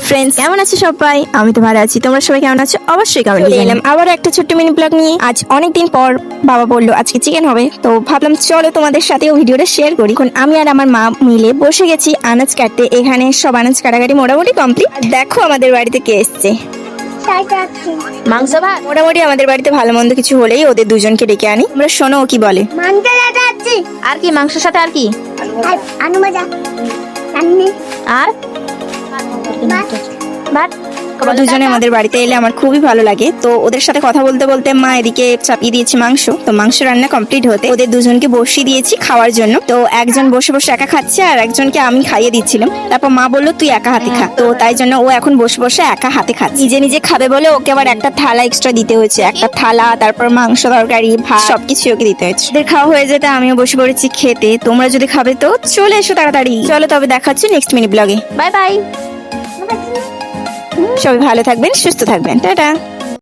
Friends, কেমন আছো সবাই? আমি তো ভালো আছি, তোমরা সবাই কেমন আছো? অবশ্যই কমেন্টে এলাম আবার একটা ছোট্ট মিনি ব্লগ নিয়ে। আজ অনেকদিন পর বাবা বললো আজকে চিকেন হবে, তো ভাবলাম চলো তোমাদের সাথেও ভিডিওটা শেয়ার করি। এখন আমি আর আমার মা মিলে বসে গেছি আনাজ কাটতে। এখানে সব আনাজ কাটাকাটি মোটামুটি কমপ্লিট। দেখো আমাদের বাড়িতে কে এসছে। মাংস ভাত। মোটামুটি আমাদের বাড়িতে ভালো মন্দ কিছু হলেই ওদের দুজনকে ডেকে আনি। আমরা শোনো ও কি বলে। আর কি মাংসের সাথে আর কি? আলু ভাজা আর ভাত। ওরা দুজনে আমাদের বাড়িতে এলে আমার খুবই ভালো লাগে। তো ওদের সাথে কথা বলতে বলতে মা এদিকে চাপিয়ে দিয়েছি মাংস। তো মাংস রান্না কমপ্লিট হতে ওদের দুজনকে বসিয়ে দিয়েছি খাওয়ার জন্য। তো একজন বসে বসে একা খাচ্ছে আর একজনকে আমি খাইয়ে দিচ্ছিলাম। তারপর মা বললো তুই একা হাতে খা, তো তাই জন্য ও এখন বসে বসে একা হাতে খাচ্ছে। নিজে নিজে খাবে বলে ওকে আবার একটা থালা এক্সট্রা দিতে হয়েছে। একটা থালা, তারপর মাংস, তরকারি, ভাত সবকিছু ওকে দিতে হয়েছে। ওদের খাওয়া হয়ে যেতে আমিও বসে পড়েছি খেতে। তোমরা যদি খাবে তো চলে এসো তাড়াতাড়ি। চলো তবে দেখা হচ্ছে নেক্সট মিনি ব্লগে। Bye bye. সবাই ভালো থাকবেন, সুস্থ থাকবেন, টাটা।